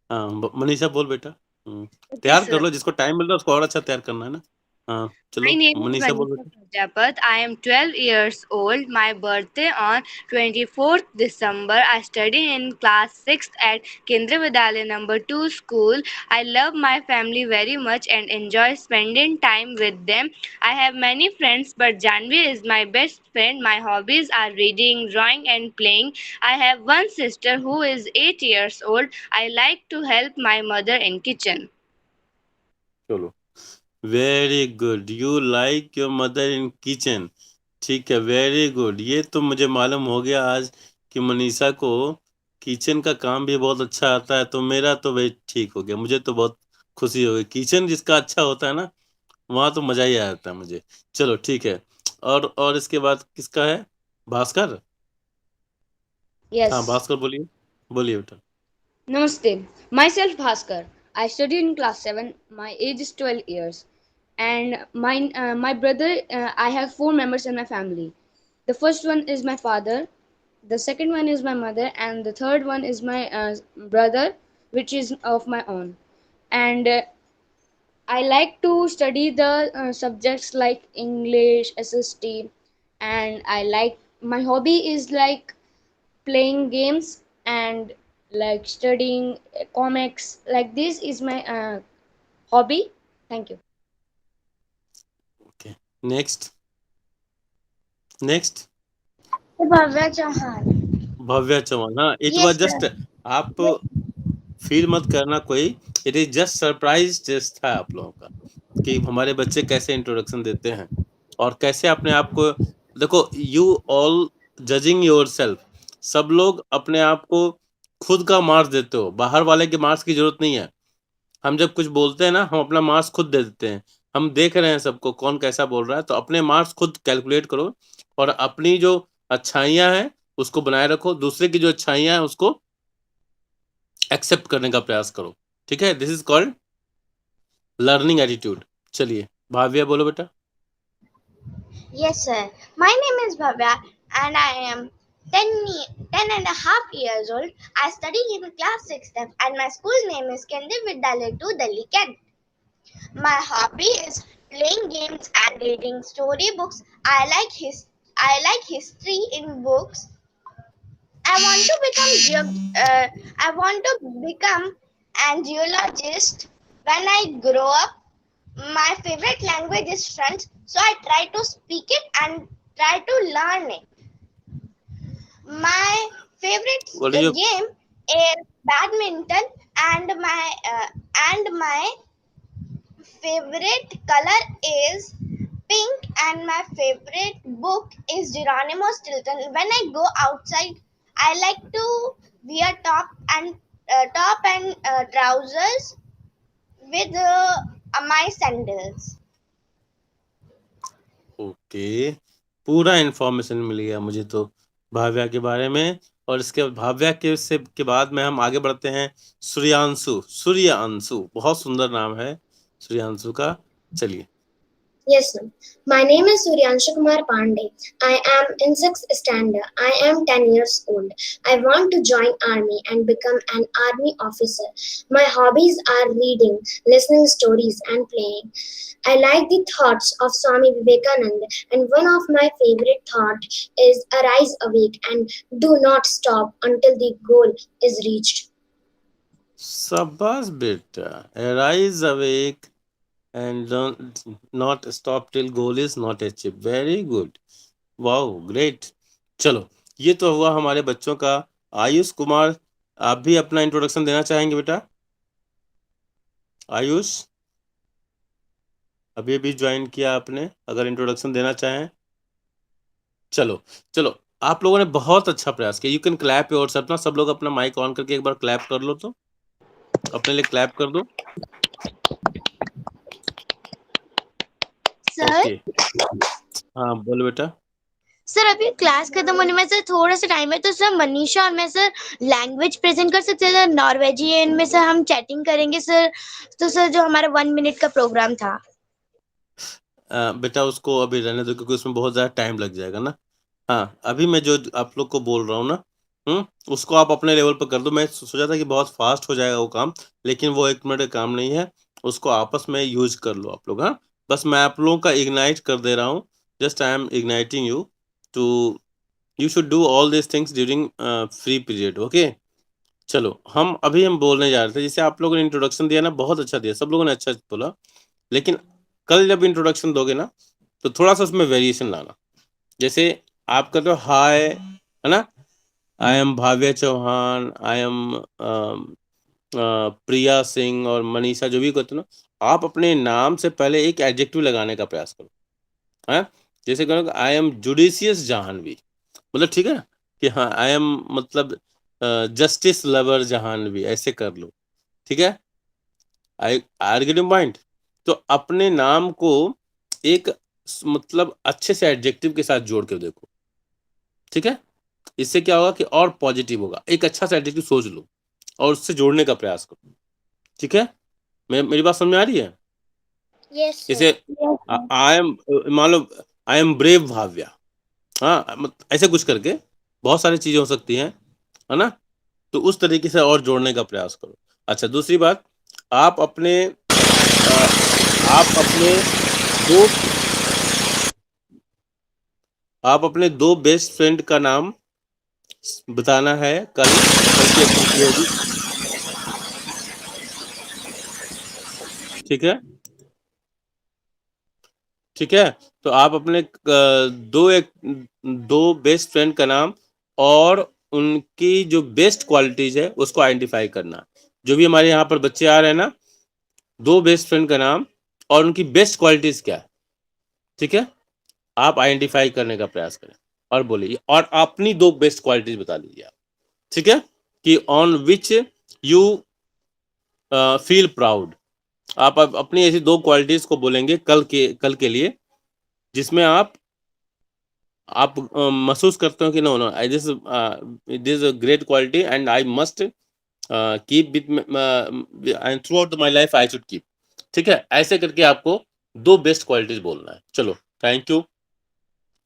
हाँ मनीषा बोल बेटा। Okay, तैयार कर sir. लो, जिसको टाइम मिल रहा है उसको और अच्छा तैयार करना है ना। हाँ My चलो name is मनीषा बोल Vanisha बेटा। Prajapat. I am 12 years old. My birthday on 24th December. I study in class 6th at Kendriya Vidyalaya number 2 school. I love my family very much and enjoy spending time with them. I have many friends, but Janvi is my best friend. My hobbies are reading, drawing and playing. I have one sister who is 8 years old. I like to help my mother in kitchen. चलो very good, you like your mother in kitchen. ठीक है, very good. ये तो मुझे मालूम हो गया आज कि मनीषा को किचन का काम भी बहुत अच्छा आता है, तो मेरा तो भाई ठीक हो गया, मुझे तो बहुत खुशी हो गई। किचन जिसका अच्छा होता है ना, वहाँ तो मजा ही आ जाता है मुझे। चलो ठीक है, और इसके बाद किसका है? भास्कर। हाँ Yes. भास्कर बोलिए, बोलिए बेटा। Namaste. Myself Bhaskar. I study in class 7. My age is 12 years. And my brother, I have 4 members in my family. The first one is my father, the second one is my mother, and the third one is my brother, which is of my own. And I like to study the subjects like English, SST, and I like my hobby is like playing games and like studying comics. Like this is my hobby. Thank you. Okay. Next. Next. Bhavya Chauhan. Bhavya Chauhan. हाँ, it was just, आप feel मत करना कोई, it is just surprise test था आप लोगों का कि हमारे बच्चे कैसे इंट्रोडक्शन देते हैं और कैसे अपने आप को, देखो यू ऑल जजिंग योरसेल्फ, सब लोग अपने आप को खुद का मार्क्स देते हो, बाहर वाले के मार्क्स की जरूरत नहीं है। हम जब कुछ बोलते हैं ना, हम अपना मार्क्स खुद दे देते हैं। हम देख रहे हैं सबको कौन कैसा बोल रहा है, तो अपने मार्क्स खुद कैलकुलेट करो और अपनी जो अच्छाइयां हैं उसको बनाए रखो, दूसरे की जो अच्छाइयां हैं उसको एक्सेप्ट करने का प्रयास करो। ठीक है, this is called learning attitude. चलिए भाव्या बोलो बेटा। Yes, sir. My name is Bhavya and I am 10 and a half years old. I study in class 6th and my school name is Kendi Vidyalaya 2, Delhi, Kent. My hobby is playing games and reading storybooks. I like history in books. I want to become an geologist when I grow up. My favorite language is French, so I try to speak it and try to learn it. My favorite What is your game is badminton, and my favorite color is pink, and my favorite book is Geronimo Stilton. When I go outside, I like to wear top and trousers with my sandals. Okay, पूरा information मिल गया मुझे तो भाव्या के बारे में। और इसके भाव्या के बाद में हम आगे बढ़ते हैं सूर्यांशु। सूर्यांशु बहुत सुंदर नाम है सूर्यांशु का। चलिए। Yes, sir. My name is Suryanshu Kumar Pandey. I am in 6th standard. I am 10 years old. I want to join army and become an army officer. My hobbies are reading, listening stories and playing. I like the thoughts of Swami Vivekananda, and one of my favorite thoughts is arise awake and do not stop until the goal is reached. शाबाश बेटा, arise awake and don't not stop till goal is not achieved. very good, wow, great। चलो, ये तो हुआ हमारे बच्चों का। आयुष कुमार, आप भी अपना इंट्रोडक्शन देना चाहेंगे बेटा? आयुष, अभी अभी ज्वाइन किया आपने, अगर इंट्रोडक्शन देना चाहें। चलो चलो, आप लोगों ने बहुत अच्छा प्रयास किया। यू कैन क्लैप योरसेल्फ ना, सब लोग अपना माइक ऑन करके एक बार क्लैप कर लो, तो अपने लिए क्लैप कर दो। सर, ओके, हाँ बोलो बेटा। सर अभी क्लास खत्म होने में सर थोड़ा सा टाइम है, तो सर मनीषा और मैं सर लैंग्वेज प्रेजेंट कर सकते हैं नॉर्वेजियन में। सर हम चैटिंग करेंगे सर। तो सर जो हमारा 1 मिनट का प्रोग्राम था। बेटा उसको अभी रहने दो, क्योंकि उसमें बहुत ज़्यादा टाइम लग जाएगा ना। हाँ, अभी मैं जो आप लोग को बोल रहा हूँ ना, उसको आप अपने लेवल पर कर दो। मैं सोचा था कि बहुत फास्ट हो जाएगा वो काम, लेकिन वो 1 मिनट का काम नहीं है, उसको आपस में यूज कर लो आप लोग। हाँ, बस मैं आप लोगों का इग्नाइट कर दे रहा हूँ। Just I am igniting you to, you should do all this things during free period. Okay, चलो हम बोलने जा रहे थे, जैसे आप लोगों ने इंट्रोडक्शन दिया ना, बहुत अच्छा दिया, सब लोगों ने अच्छा बोला, लेकिन कल जब इंट्रोडक्शन दोगे ना, तो थोड़ा सा उसमें वेरिएशन लाना। जैसे आप कहते हो हाय, है ना, I am Bhavya Chauhan, I am Priya Singh और मनीषा, जो भी कहते हो ना, आप अपने नाम से पहले एक एडजेक्टिव लगाने का प्रयास करो। है, जैसे कहो आई एम जुडिशियस जाह्नवी, मतलब ठीक है ना, कि हाँ आई एम मतलब जस्टिस लवर जाह्नवी, ऐसे कर लो। ठीक है, आई आर गेटिंग पॉइंट। तो अपने नाम को एक मतलब अच्छे से एडजेक्टिव के साथ जोड़ के देखो। ठीक है, इससे क्या होगा कि और पॉजिटिव होगा। एक अच्छा सा एडजेक्टिव सोच लो और उससे जोड़ने का प्रयास करो। ठीक है, मेरी बात समझ में आ रही है? यस जैसे आई एम, मान लो आई एम ब्रेव भाव्या, हाँ, ऐसे कुछ करके बहुत सारी चीजें हो सकती हैं, है ना। तो उस तरीके से और जोड़ने का प्रयास करो। अच्छा, दूसरी बात, आप अपने दो बेस्ट फ्रेंड का नाम बताना है। कल की एक्टिविटी होगी, ठीक है? ठीक है, तो आप अपने दो बेस्ट फ्रेंड का नाम और उनकी जो बेस्ट क्वालिटीज है उसको आइडेंटिफाई करना। जो भी हमारे यहाँ पर बच्चे आ रहे हैं ना, दो बेस्ट फ्रेंड का नाम और उनकी बेस्ट क्वालिटीज क्या है, ठीक है? आप आइडेंटिफाई करने का प्रयास करें और बोलिए, और अपनी दो बेस्ट क्वालिटीज बता दीजिए आप, ठीक है? कि on which you feel proud. आप अपनी ऐसी दो क्वालिटीज को बोलेंगे कल के लिए, जिसमें आप महसूस करते हो कि no no I this is a great quality and I must keep with and throughout my life I should keep. ठीक है, ऐसे करके आपको दो बेस्ट क्वालिटीज बोलना है। चलो, thank you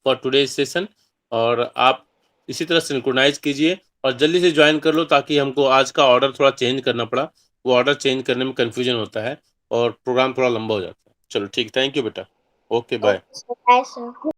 for today's session. और आप इसी तरह सिंक्रोनाइज कीजिए और जल्दी से ज्वाइन कर लो, ताकि हमको आज का ऑर्डर थोड़ा चेंज करना पड़ा। वो ऑर्डर चेंज करने में कन्फ्यूजन होता है और प्रोग्राम थोड़ा लंबा हो जाता है। चलो ठीक, थैंक यू बेटा, ओके बाय। Bye sir.